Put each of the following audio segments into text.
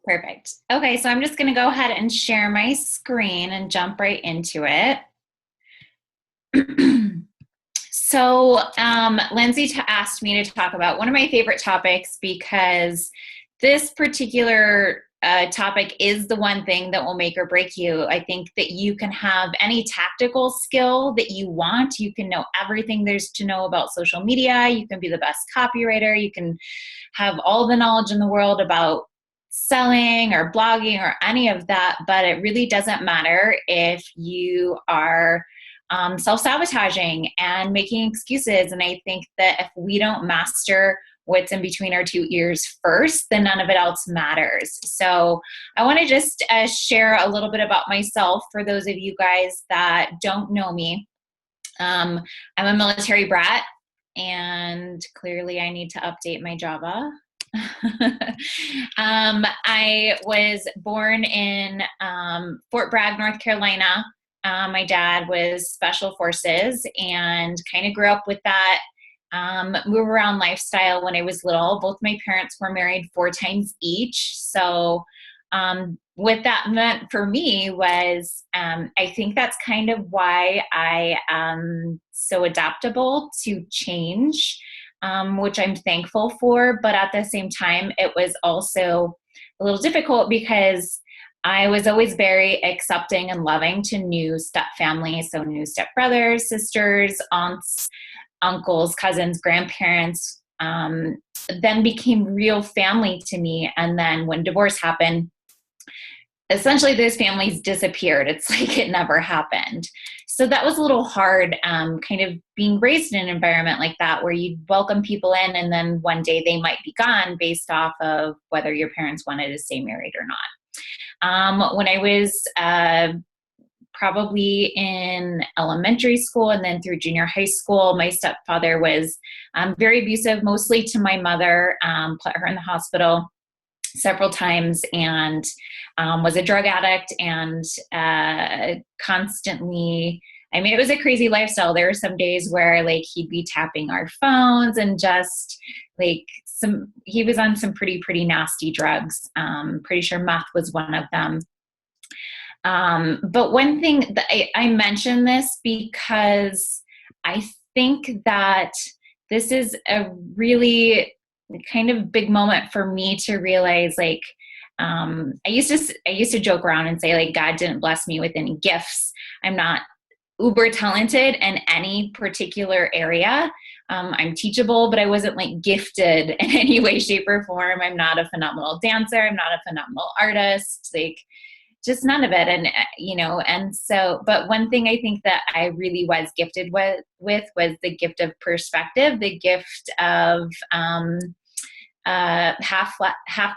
Perfect. Okay, so I'm just going to go ahead and share my screen and jump right into it. So, Lindsay asked me to talk about one of my favorite topics because this particular topic is the one thing that will make or break you. I think that you can have any tactical skill that you want. You can know everything there's to know about social media. You can be the best copywriter. You can have all the knowledge in the world about selling or blogging or any of that, but it really doesn't matter if you are self-sabotaging and making excuses. And I think that if we don't master what's in between our two ears first, then none of it else matters. So I want to just share a little bit about myself for those of you guys that don't know me. I'm a military brat, and clearly I need to update my Java. I was born in Fort Bragg, North Carolina. My dad was Special Forces and kind of grew up with that move around lifestyle when I was little. Both my parents were married 4 times each. So what that meant for me was I think that's kind of why I am so adaptable to change, which I'm thankful for. But at the same time, it was also a little difficult because I was always very accepting and loving to new step families, so new step brothers, sisters, aunts, uncles, cousins, grandparents, then became real family to me. And then when divorce happened, essentially those families disappeared. It's like it never happened. So that was a little hard, kind of being raised in an environment like that where you welcome people in and then one day they might be gone based off of whether your parents wanted to stay married or not. When I was probably in elementary school and then through junior high school, my stepfather was very abusive, mostly to my mother, put her in the hospital several times, and was a drug addict and constantly, I mean, it was a crazy lifestyle. There were some days where like he'd be tapping our phones and just like he was on some pretty nasty drugs. Pretty sure meth was one of them. But one thing that I mention this because I think that this is a really kind of big moment for me to realize, like, I used to joke around and say, like, God didn't bless me with any gifts. I'm not uber talented in any particular area. I'm teachable, but I wasn't like gifted in any way, shape, or form. I'm not a phenomenal dancer. I'm not a phenomenal artist. Like, just none of it. And, and so, but one thing I think that I really was gifted with was the gift of perspective, the gift of, half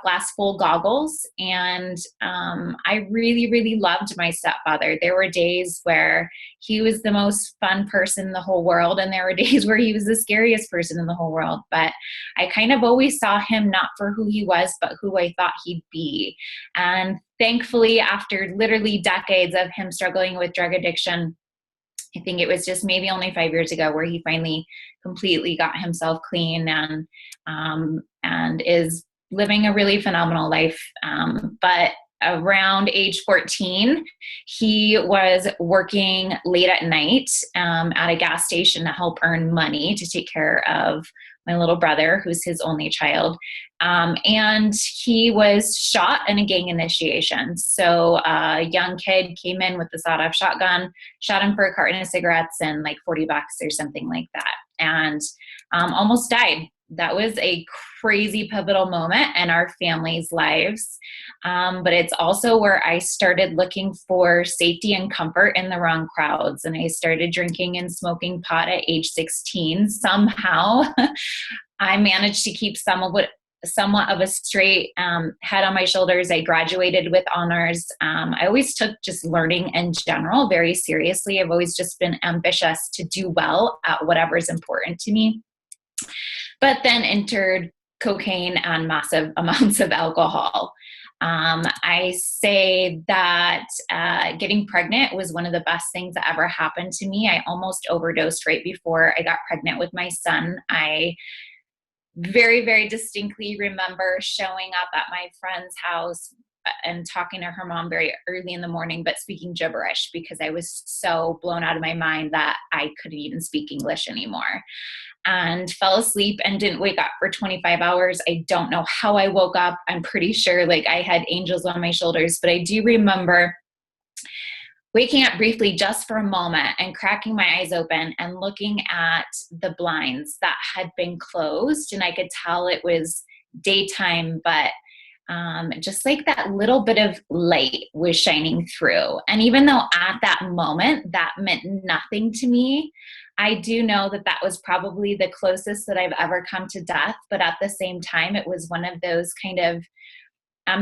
glass full goggles. And I really loved my stepfather. There were days where he was the most fun person in the whole world, and there were days where he was the scariest person in the whole world. But I kind of always saw him not for who he was, but who I thought he'd be. And thankfully, after literally decades of him struggling with drug addiction, I think it was just maybe only 5 years ago where he finally completely got himself clean and is living a really phenomenal life. But around age 14, he was working late at night at a gas station to help earn money to take care of my little brother, who's his only child. And he was shot in a gang initiation. So a young kid came in with a sawed-off shotgun, shot him for a carton of cigarettes and like $40 or something like that, and almost died. That was a crazy pivotal moment in our family's lives. But it's also where I started looking for safety and comfort in the wrong crowds. And I started drinking and smoking pot at age 16. Somehow I managed to keep somewhat of a straight head on my shoulders. I graduated with honors. I always took just learning in general very seriously. I've always just been ambitious to do well at whatever is important to me. But then entered cocaine and massive amounts of alcohol. I say that getting pregnant was one of the best things that ever happened to me. I almost overdosed right before I got pregnant with my son. I very, very distinctly remember showing up at my friend's house and talking to her mom very early in the morning, but speaking gibberish because I was so blown out of my mind that I couldn't even speak English anymore, and fell asleep and didn't wake up for 25 hours. I don't know how I woke up. I'm pretty sure like I had angels on my shoulders, but I do remember waking up briefly just for a moment and cracking my eyes open and looking at the blinds that had been closed. And I could tell it was daytime, but just like that little bit of light was shining through. And even though at that moment that meant nothing to me, I do know that that was probably the closest that I've ever come to death. But at the same time, it was one of those kind of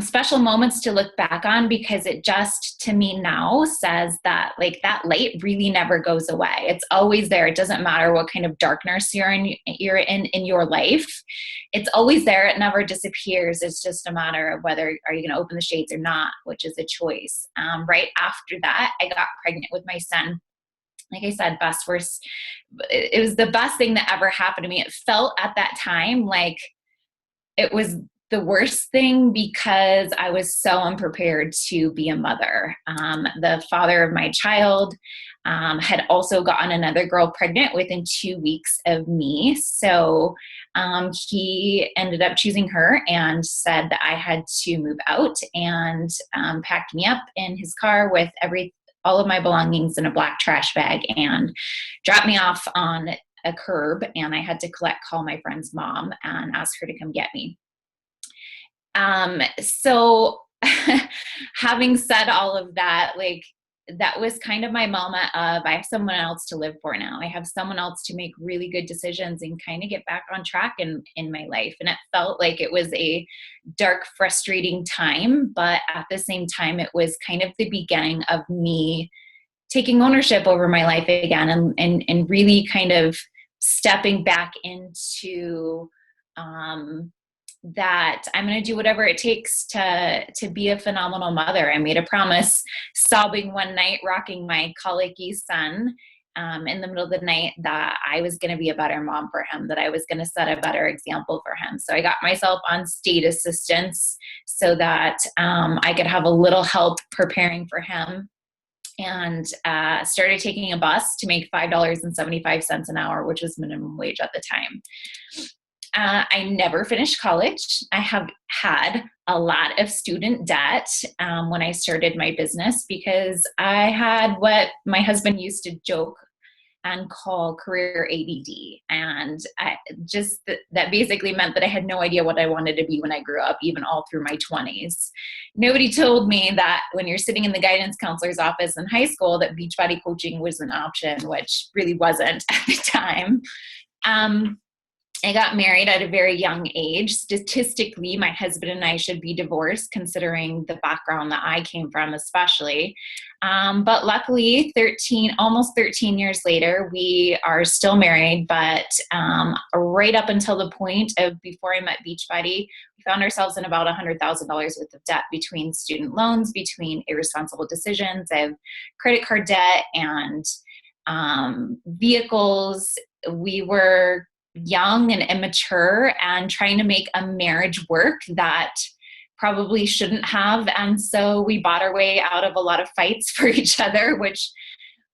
special moments to look back on, because it just, to me now, says that like that light really never goes away. It's always there. It doesn't matter what kind of darkness you're in your life. It's always there. It never disappears. It's just a matter of whether are you going to open the shades or not, which is a choice. Right after that, I got pregnant with my son. Like I said, best worst. It was the best thing that ever happened to me. It felt at that time like it was the worst thing because I was so unprepared to be a mother. The father of my child had also gotten another girl pregnant within 2 weeks of me. So he ended up choosing her and said that I had to move out, and packed me up in his car with all of my belongings in a black trash bag and dropped me off on a curb. And I had to call my friend's mom and ask her to come get me. So having said all of that, like that was kind of my moment of I have someone else to live for now. I have someone else to make really good decisions and kind of get back on track in my life. And it felt like it was a dark, frustrating time, but at the same time, it was kind of the beginning of me taking ownership over my life again and really kind of stepping back into, that I'm going to do whatever it takes to be a phenomenal mother. I made a promise, sobbing one night, rocking my colicky son in the middle of the night, that I was going to be a better mom for him, that I was going to set a better example for him. So I got myself on state assistance so that I could have a little help preparing for him, and started taking a bus to make $5.75 an hour, which was minimum wage at the time. I never finished college. I have had a lot of student debt when I started my business, because I had what my husband used to joke and call career ADD. And that basically meant that I had no idea what I wanted to be when I grew up, even all through my 20s. Nobody told me that when you're sitting in the guidance counselor's office in high school that Beachbody coaching was an option, which really wasn't at the time. I got married at a very young age. Statistically, my husband and I should be divorced, considering the background that I came from, especially. But luckily, almost 13 years later, we are still married. But right up until the point of before I met Beachbody, we found ourselves in about $100,000 worth of debt between student loans, between irresponsible decisions. I have credit card debt and vehicles. We were young and immature and trying to make a marriage work that probably shouldn't have. And so we bought our way out of a lot of fights for each other, which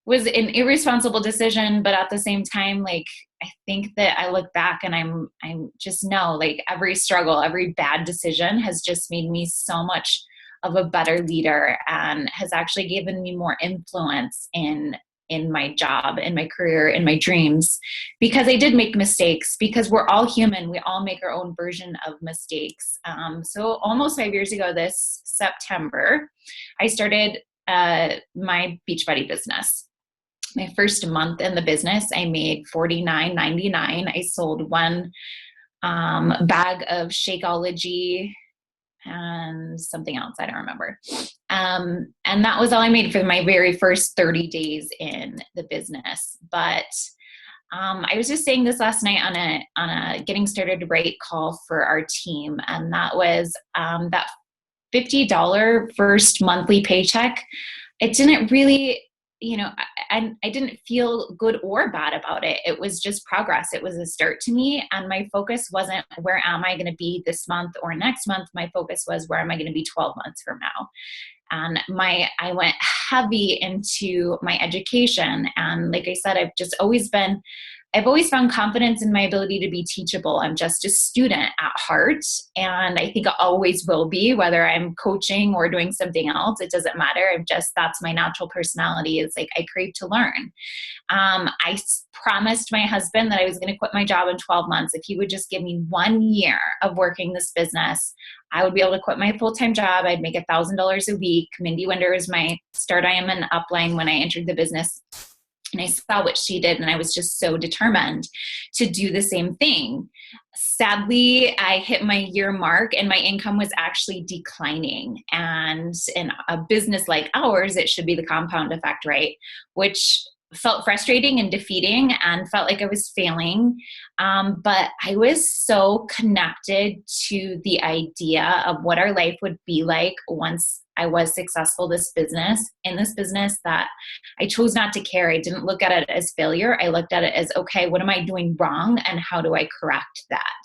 was an irresponsible decision. But at the same time, like, I think that I look back and I'm just know, like, every struggle, every bad decision has just made me so much of a better leader and has actually given me more influence in my job, in my career, in my dreams, because I did make mistakes, because we're all human. We all make our own version of mistakes. So almost 5 years ago this September, I started my Beachbody business. My first month in the business, I made $49.99. I sold one bag of Shakeology and something else, I don't remember. And that was all I made for my very first 30 days in the business. But I was just saying this last night on a getting started right call for our team, and that was that $50 first monthly paycheck. It didn't really, I didn't feel good or bad about it. It was just progress. It was a start to me. And my focus wasn't, where am I going to be this month or next month? My focus was, where am I going to be 12 months from now? And I went heavy into my education. And like I said, I've always found confidence in my ability to be teachable. I'm just a student at heart. And I think I always will be, whether I'm coaching or doing something else. It doesn't matter. That's my natural personality, is like, I crave to learn. I promised my husband that I was going to quit my job in 12 months. If he would just give me 1 year of working this business, I would be able to quit my full-time job. I'd make $1,000 a week. Mindy Winder was my start. I am an upline when I entered the business. And I saw what she did, and I was just so determined to do the same thing. Sadly, I hit my year mark and my income was actually declining. And in a business like ours, it should be the compound effect, right? Which felt frustrating and defeating and felt like I was failing. But I was so connected to the idea of what our life would be like once I was successful in this business, that I chose not to care. I didn't look at it as failure. I looked at it as, okay, what am I doing wrong and how do I correct that?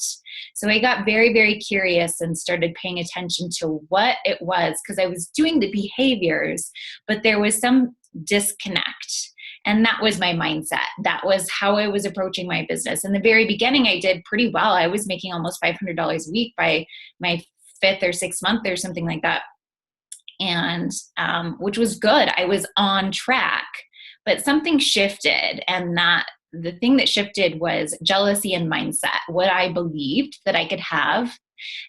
So I got very, very curious and started paying attention to what it was, because I was doing the behaviors, but there was some disconnect. And that was my mindset. That was how I was approaching my business. In the very beginning, I did pretty well. I was making almost $500 a week by my 5th or 6th month or something like that. And which was good. I was on track, but something shifted. And the thing that shifted was jealousy and mindset, what I believed that I could have.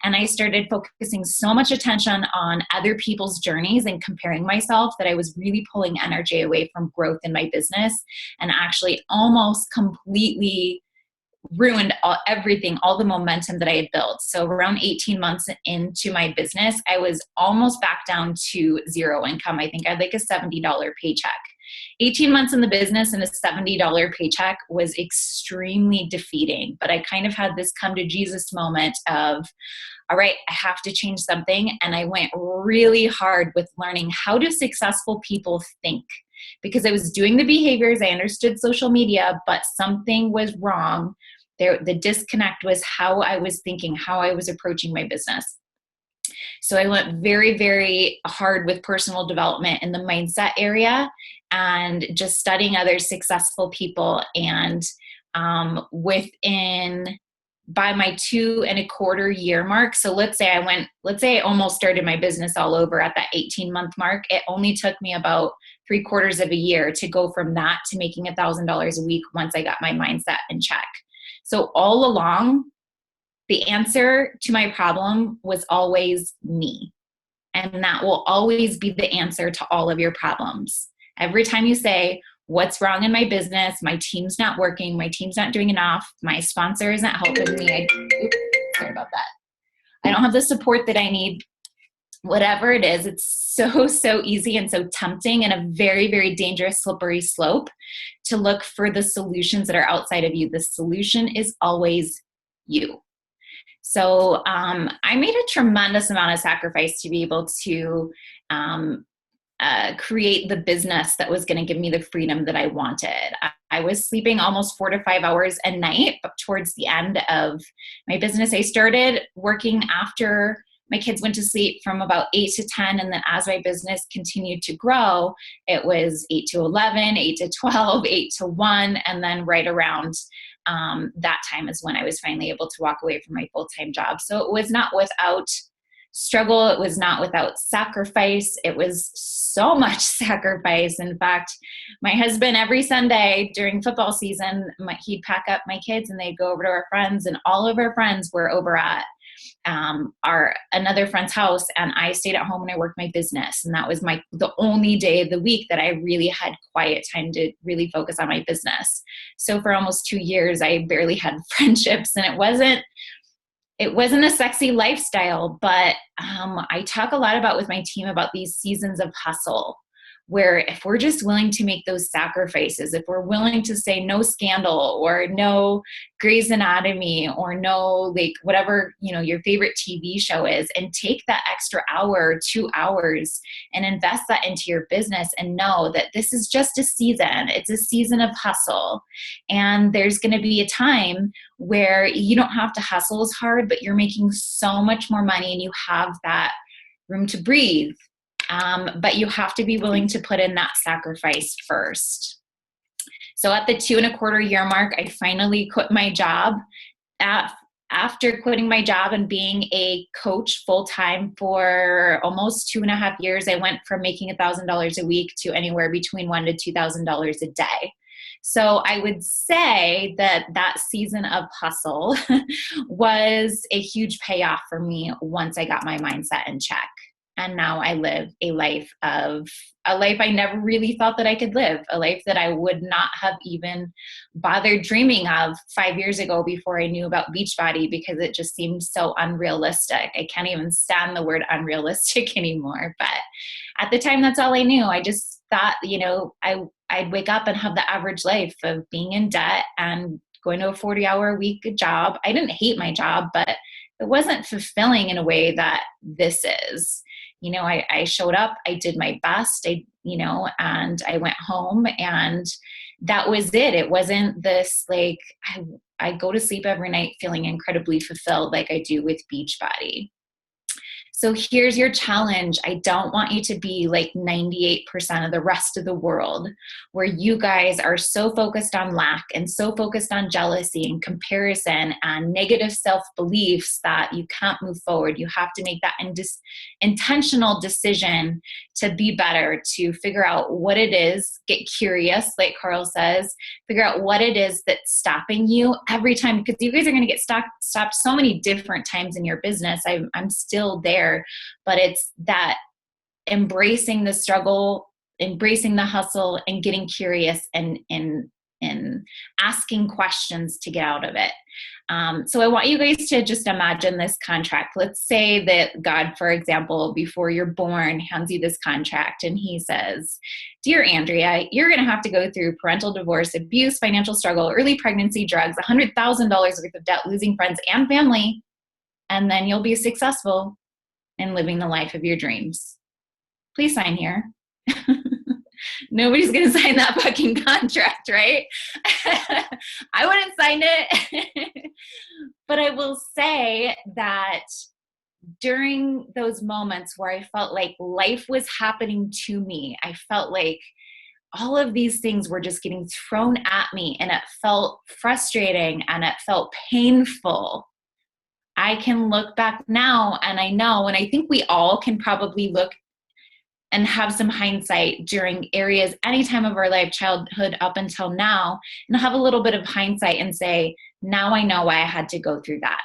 And I started focusing so much attention on other people's journeys and comparing myself, that I was really pulling energy away from growth in my business, and actually almost completely ruined everything, all the momentum that I had built. So around 18 months into my business, I was almost back down to zero income. I think I had like a $70 paycheck. 18 months in the business and a $70 paycheck was extremely defeating. But I kind of had this come to Jesus moment of, all right, I have to change something. And I went really hard with learning, how do successful people think? Because I was doing the behaviors, I understood social media, but something was wrong. The disconnect was how I was thinking, how I was approaching my business. So I went very, very hard with personal development in the mindset area and just studying other successful people. And by my 2.25 year mark, so let's say I almost started my business all over at that 18-month mark. It only took me about 3/4 of a year to go from that to making $1,000 a week once I got my mindset in check. So all along, the answer to my problem was always me. And that will always be the answer to all of your problems. Every time you say, what's wrong in my business? My team's not working. My team's not doing enough. My sponsor isn't helping me. Sorry about that. I don't have the support that I need. Whatever it is, it's so easy and so tempting, and a very, very dangerous slippery slope to look for the solutions that are outside of you. The solution is always you. So I made a tremendous amount of sacrifice to be able to create the business that was going to give me the freedom that I wanted. I was sleeping almost 4 to 5 hours a night, but towards the end of my business, I started working after my kids went to sleep from about 8 to 10. And then as my business continued to grow, it was 8 to 11, 8 to 12, 8 to 1. And then right around that time is when I was finally able to walk away from my full-time job. So it was not without struggle. It was not without sacrifice. It was so much sacrifice. In fact, my husband, every Sunday during football season, he'd pack up my kids and they'd go over to our friends, and all of our friends were over at another friend's house, and I stayed at home and I worked my business. And that was the only day of the week that I really had quiet time to really focus on my business. So for almost 2 years, I barely had friendships, and it wasn't a sexy lifestyle, but I talk a lot with my team about these seasons of hustle, where if we're just willing to make those sacrifices, if we're willing to say no Scandal or no Grey's Anatomy or no, like, whatever, your favorite TV show is, and take that extra hour, 2 hours, and invest that into your business, and know that this is just a season. It's a season of hustle. And there's going to be a time where you don't have to hustle as hard, but you're making so much more money and you have that room to breathe. But you have to be willing to put in that sacrifice first. So at the 2.25-year mark, I finally quit my job. After quitting my job and being a coach full-time for almost 2.5 years, I went from making $1,000 a week to anywhere between $1,000 to $2,000 a day. So I would say that season of hustle was a huge payoff for me once I got my mindset in check. And now I live a life I never really thought that I could live, a life that I would not have even bothered dreaming of 5 years ago before I knew about Beachbody, because it just seemed so unrealistic. I can't even stand the word unrealistic anymore. But at the time, that's all I knew. I just thought, I'd wake up and have the average life of being in debt and going to a 40-hour-a-week job. I didn't hate my job, but it wasn't fulfilling in a way that this is. I showed up, I did my best, and I went home, and that was it. It wasn't this, like, I go to sleep every night feeling incredibly fulfilled like I do with Beachbody. So here's your challenge. I don't want you to be like 98% of the rest of the world, where you guys are so focused on lack and so focused on jealousy and comparison and negative self-beliefs that you can't move forward. You have to make that intentional decision to be better, to figure out what it is, get curious, like Carl says, figure out what it is that's stopping you every time, because you guys are going to get stopped so many different times in your business. I'm still there. But it's that embracing the struggle, embracing the hustle, and getting curious and asking questions to get out of it. So I want you guys to just imagine this contract. Let's say that God, for example, before you're born, hands you this contract and he says, "Dear Andrea, you're going to have to go through parental divorce, abuse, financial struggle, early pregnancy, drugs, $100,000 worth of debt, losing friends and family, and then you'll be successful and living the life of your dreams. Please sign here." Nobody's going to sign that fucking contract, right? I wouldn't sign it. But I will say that during those moments where I felt like life was happening to me, I felt like all of these things were just getting thrown at me, and it felt frustrating and it felt painful. I can look back now and I know, and I think we all can probably look and have some hindsight during areas, any time of our life, childhood up until now, and have a little bit of hindsight and say, now I know why I had to go through that.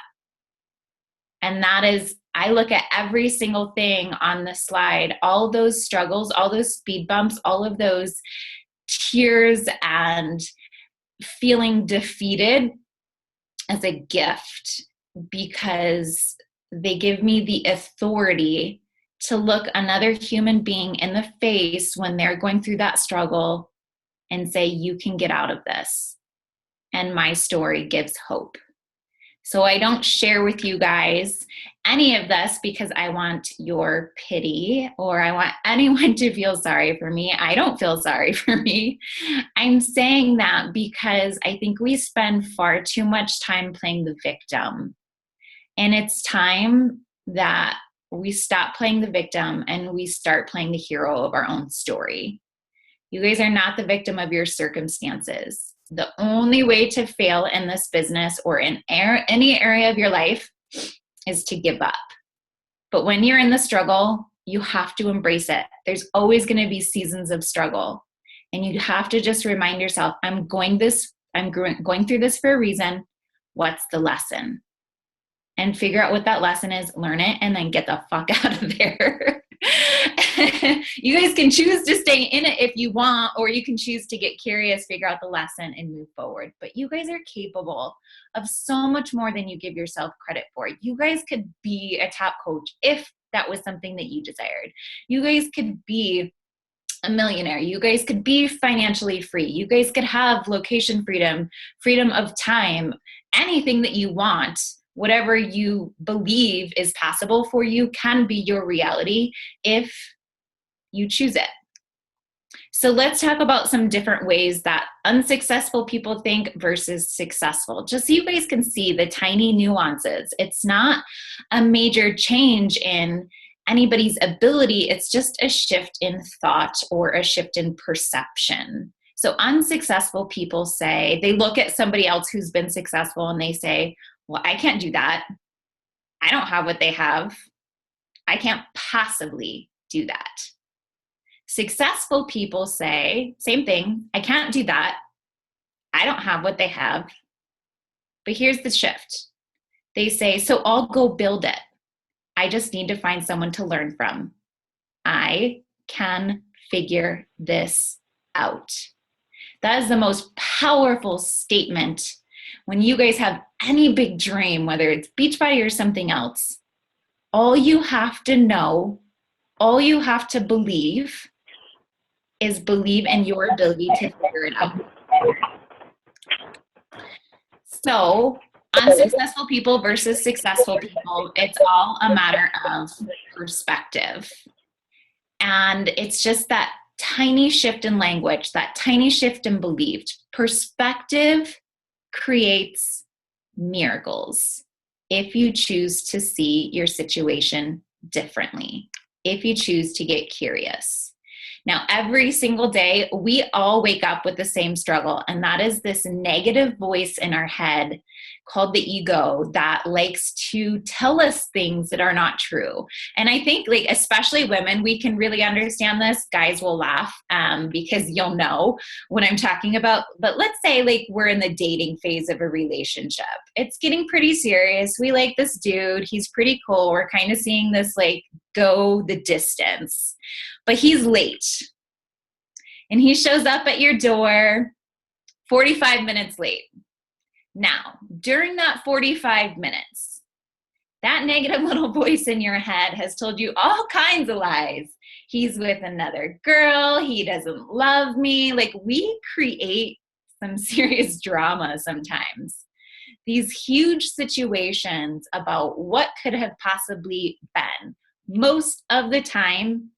And that is, I look at every single thing on the slide, all those struggles, all those speed bumps, all of those tears and feeling defeated as a gift, because they give me the authority to look another human being in the face when they're going through that struggle and say, you can get out of this. And my story gives hope. So I don't share with you guys any of this because I want your pity or I want anyone to feel sorry for me. I don't feel sorry for me. I'm saying that because I think we spend far too much time playing the victim. And it's time that we stop playing the victim and we start playing the hero of our own story. You guys are not the victim of your circumstances. The only way to fail in this business or in any area of your life is to give up. But when you're in the struggle, you have to embrace it. There's always going to be seasons of struggle. And you have to just remind yourself, I'm going through this for a reason. What's the lesson? And figure out what that lesson is, learn it, and then get the fuck out of there. You guys can choose to stay in it if you want, or you can choose to get curious, figure out the lesson, and move forward. But you guys are capable of so much more than you give yourself credit for. You guys could be a top coach if that was something that you desired. You guys could be a millionaire. You guys could be financially free. You guys could have location freedom, freedom of time, anything that you want. Whatever you believe is possible for you can be your reality if you choose it. So let's talk about some different ways that unsuccessful people think versus successful, just so you guys can see the tiny nuances. It's not a major change in anybody's ability. It's just a shift in thought or a shift in perception. So unsuccessful people say, they look at somebody else who's been successful and they say, well, I can't do that. I don't have what they have. I can't possibly do that. Successful people say, same thing, I can't do that. I don't have what they have. But here's the shift. They say, so I'll go build it. I just need to find someone to learn from. I can figure this out. That is the most powerful statement. When you guys have any big dream, whether it's Beachbody or something else, all you have to know, all you have to believe is believe in your ability to figure it out. So unsuccessful people versus successful people, it's all a matter of perspective. And it's just that tiny shift in language, that tiny shift in belief. Perspective creates miracles if you choose to see your situation differently, if you choose to get curious. Now, every single day, we all wake up with the same struggle, and that is this negative voice in our head called the ego that likes to tell us things that are not true. And I think, like, especially women, we can really understand this. Guys will laugh because you'll know what I'm talking about. But let's say, like, we're in the dating phase of a relationship. It's getting pretty serious. We like this dude. He's pretty cool. We're kind of seeing this, like, go the distance. But he's late. And he shows up at your door 45 minutes late. Now, during that 45 minutes, that negative little voice in your head has told you all kinds of lies. He's with another girl. He doesn't love me. Like, we create some serious drama sometimes. These huge situations about what could have possibly been. Most of the time,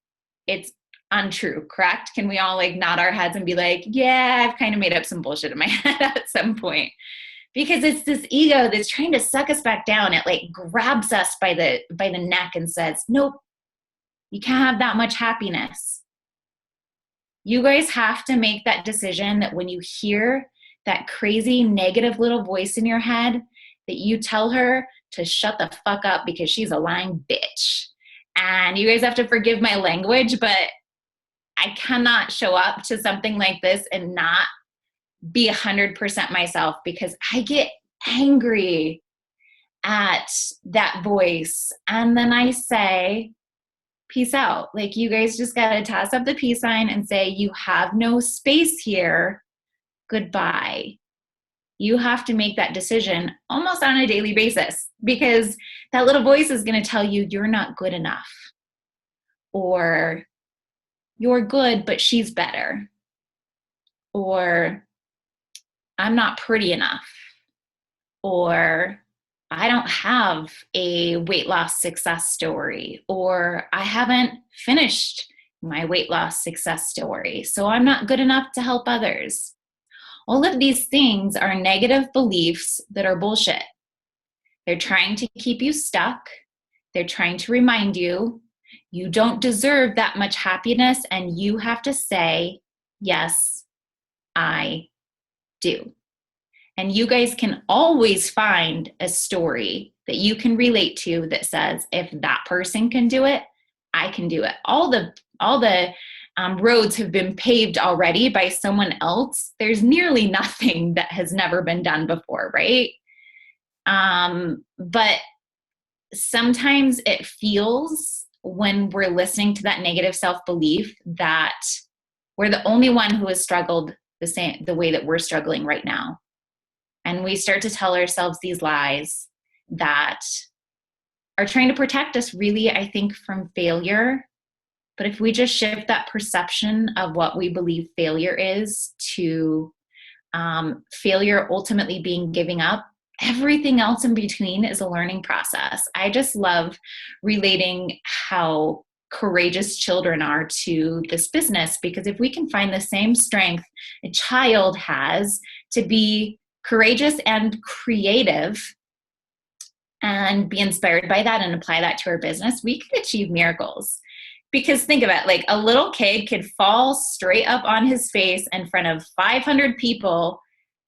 it's untrue, correct? Can we all, like, nod our heads and be like, yeah, I've kind of made up some bullshit in my head at some point? Because it's this ego that's trying to suck us back down. It, like, grabs us by the neck and says, nope, you can't have that much happiness. You guys have to make that decision that when you hear that crazy negative little voice in your head, that you tell her to shut the fuck up because she's a lying bitch. And you guys have to forgive my language, but I cannot show up to something like this and not be 100% myself, because I get angry at that voice. And then I say, peace out. Like, you guys just got to toss up the peace sign and say, you have no space here. Goodbye. You have to make that decision almost on a daily basis, because that little voice is going to tell you you're not good enough, or you're good, but she's better, or I'm not pretty enough, or I don't have a weight loss success story, or I haven't finished my weight loss success story, so I'm not good enough to help others. All of these things are negative beliefs that are bullshit. They're trying to keep you stuck. They're trying to remind you you don't deserve that much happiness, and you have to say, yes, I do. And you guys can always find a story that you can relate to that says, if that person can do it, I can do it. All the roads have been paved already by someone else. There's nearly nothing that has never been done before, right? But sometimes it feels, when we're listening to that negative self-belief, that we're the only one who has struggled the way that we're struggling right now. And we start to tell ourselves these lies that are trying to protect us, really, I think, from failure But if we just shift that perception of what we believe failure is to failure ultimately being giving up, everything else in between is a learning process. I just love relating how courageous children are to this business, because if we can find the same strength a child has to be courageous and creative and be inspired by that and apply that to our business, we can achieve miracles. Because think about it, like a little kid could fall straight up on his face in front of 500 people,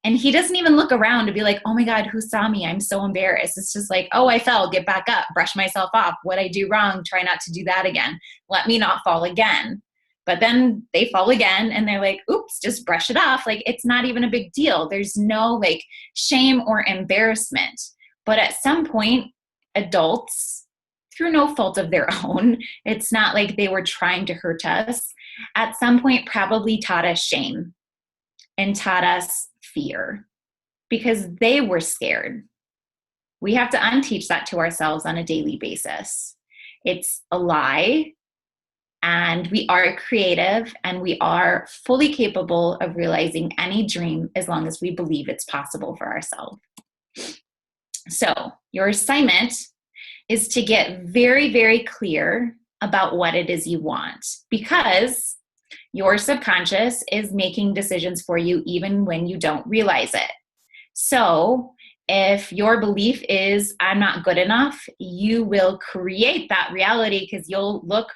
and he doesn't even look around to be like, oh my God, who saw me? I'm so embarrassed. It's just like, oh, I fell, get back up, brush myself off. What'd I do wrong? Try not to do that again. Let me not fall again. But then they fall again and they're like, oops, just brush it off. Like, it's not even a big deal. There's no like shame or embarrassment. But at some point, adults, through no fault of their own, it's not like they were trying to hurt us, at some point probably taught us shame and taught us fear because they were scared. We have to unteach that to ourselves on a daily basis. It's a lie, and we are creative and we are fully capable of realizing any dream as long as we believe it's possible for ourselves. So your assignment is to get very, very clear about what it is you want, because your subconscious is making decisions for you even when you don't realize it. So if your belief is, I'm not good enough, you will create that reality because you'll look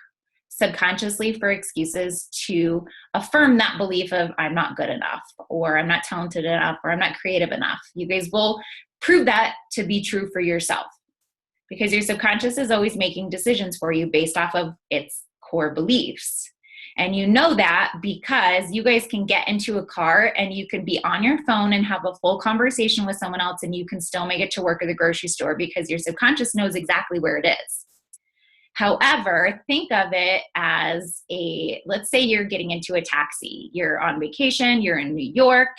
subconsciously for excuses to affirm that belief of I'm not good enough, or I'm not talented enough, or I'm not creative enough. You guys will prove that to be true for yourself, because your subconscious is always making decisions for you based off of its core beliefs. And you know that because you guys can get into a car and you can be on your phone and have a full conversation with someone else and you can still make it to work or the grocery store because your subconscious knows exactly where it is. However, think of it as let's say you're getting into a taxi. You're on vacation, you're in New York,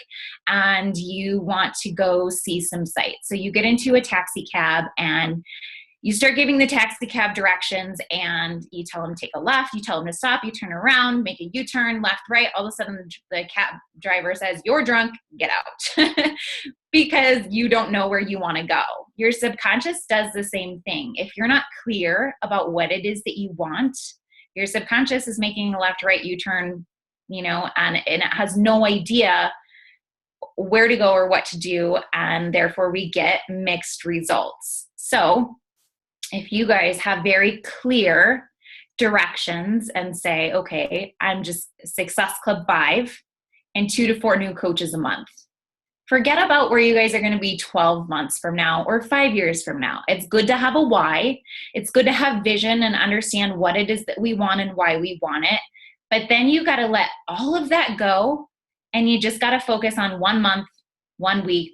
and you want to go see some sights. So you get into a taxi cab and you start giving the taxi cab directions, and you tell them to take a left, you tell them to stop, you turn around, make a U-turn, left, right. All of a sudden the cab driver says, you're drunk, get out. Because you don't know where you want to go. Your subconscious does the same thing. If you're not clear about what it is that you want, your subconscious is making a left, right, U-turn, and it has no idea where to go or what to do. And therefore we get mixed results. So if you guys have very clear directions and say, okay, I'm just Success Club 5 and 2 to 4 new coaches a month. Forget about where you guys are going to be 12 months from now or 5 years from now. It's good to have a why. It's good to have vision and understand what it is that we want and why we want it. But then you got to let all of that go, and you just got to focus on 1 month, 1 week,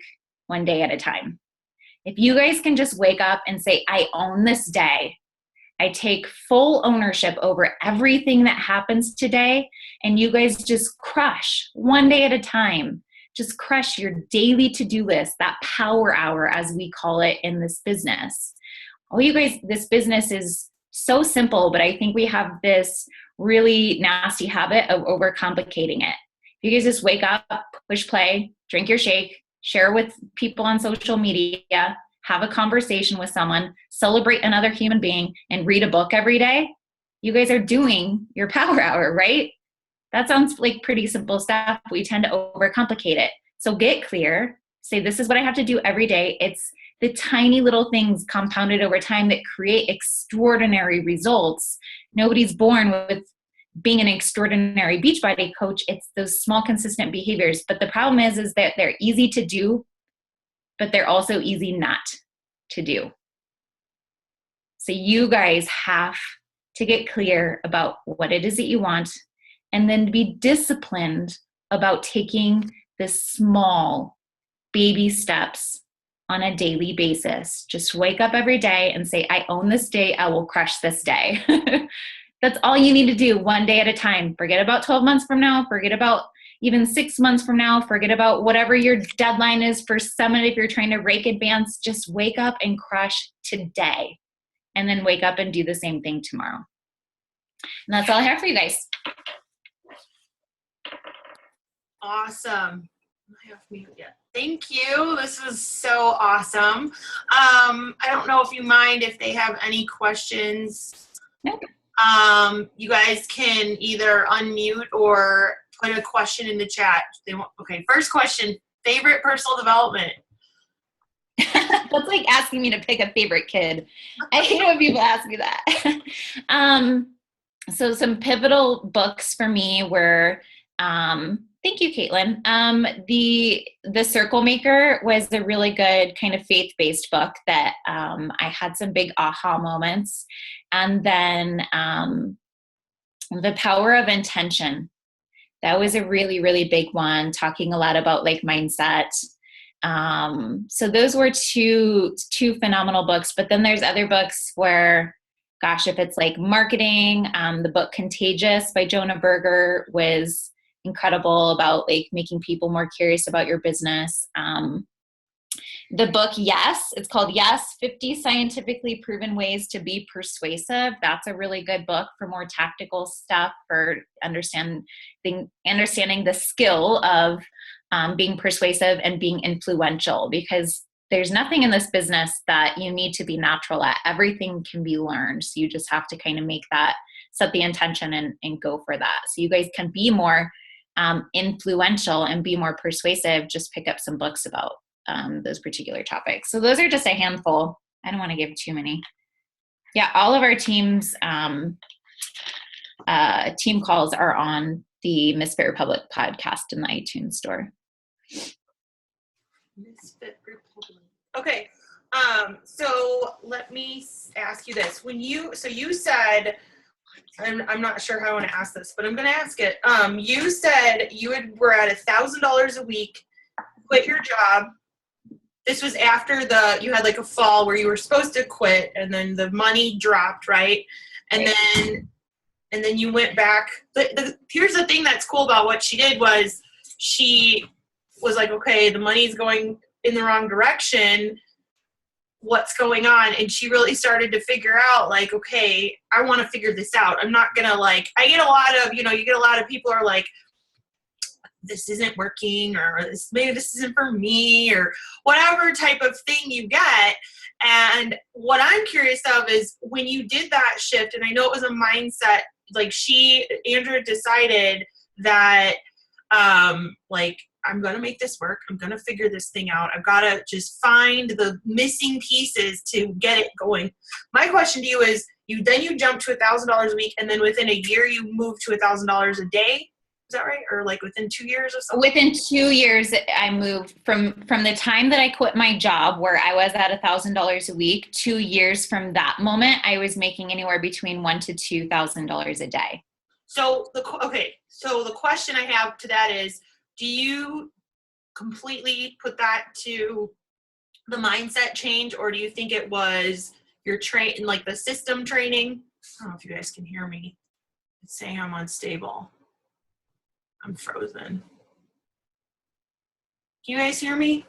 1 day at a time. If you guys can just wake up and say, I own this day. I take full ownership over everything that happens today, and you guys just crush 1 day at a time. Just crush your daily to-do list, that power hour, as we call it in this business. Oh, you guys, this business is so simple, but I think we have this really nasty habit of overcomplicating it. You guys just wake up, push play, drink your shake, share with people on social media, have a conversation with someone, celebrate another human being, and read a book every day. You guys are doing your power hour, right? That sounds like pretty simple stuff. We tend to overcomplicate it. So get clear. Say, this is what I have to do every day. It's the tiny little things compounded over time that create extraordinary results. Nobody's born with being an extraordinary Beachbody coach. It's those small, consistent behaviors. But the problem is that they're easy to do, but they're also easy not to do. So you guys have to get clear about what it is that you want, and then be disciplined about taking the small baby steps on a daily basis. Just wake up every day and say, I own this day. I will crush this day. That's all you need to do, 1 day at a time. Forget about 12 months from now. Forget about even 6 months from now. Forget about whatever your deadline is for Summit if you're trying to rake advance. Just wake up and crush today. And then wake up and do the same thing tomorrow. And that's all I have for you guys. Awesome. I have mute yet. Thank you. This was so awesome. I don't know if you mind if they have any questions. Nope. You guys can either unmute or put a question in the chat. Okay, first question, favorite personal development? That's like asking me to pick a favorite kid. I hate when people ask me that. So some pivotal books for me were, thank you, Caitlin. The Circle Maker was a really good kind of faith-based book that I had some big aha moments. And then The Power of Intention. That was a really, really big one, talking a lot about like mindset. So those were two phenomenal books. But then there's other books where, gosh, if it's like marketing, the book Contagious by Jonah Berger was incredible about like making people more curious about your business. The book, Yes, it's called Yes, 50 Scientifically Proven Ways to Be Persuasive. That's a really good book for more tactical stuff, for understanding the skill of being persuasive and being influential, because there's nothing in this business that you need to be natural at. Everything can be learned. So you just have to kind of set the intention and go for that. So you guys can be more influential and be more persuasive. Just pick up some books about those particular topics. So those are just a handful. I don't want to give too many. Yeah, all of our teams team calls are on the Misfit Republic podcast in the iTunes store. Misfit Republic. Okay. So let me ask you this. You said, I'm not sure how I want to ask this, but I'm going to ask it. You said were at $1,000 a week, quit your job. This was after you had like a fall where you were supposed to quit, and then the money dropped, right? And then you went back. Here's the thing that's cool about what she did was she was like, okay, the money's going in the wrong direction. What's going on? And she really started to figure out like, okay, I want to figure this out. I'm not going to I get a lot of, you get a lot of people are like, this isn't working, or maybe this isn't for me, or whatever type of thing you get. And what I'm curious of is when you did that shift, and I know it was a mindset, like Andrea decided that, I'm going to make this work. I'm going to figure this thing out. I've got to just find the missing pieces to get it going. My question to you is, you jumped to $1,000 a week, and then within a year you moved to $1,000 a day. Is that right? Or like within 2 years or something? Within 2 years, I moved from the time that I quit my job where I was at $1,000 a week. 2 years from that moment, I was making anywhere between $1,000 to $2,000 a day. So the question I have to that is, do you completely put that to the mindset change, or do you think it was your like the system training? I don't know if you guys can hear me. It's saying I'm unstable. I'm frozen. Can you guys hear me?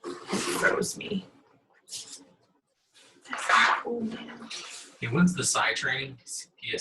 It froze me. Hey, when's the side training? Yes.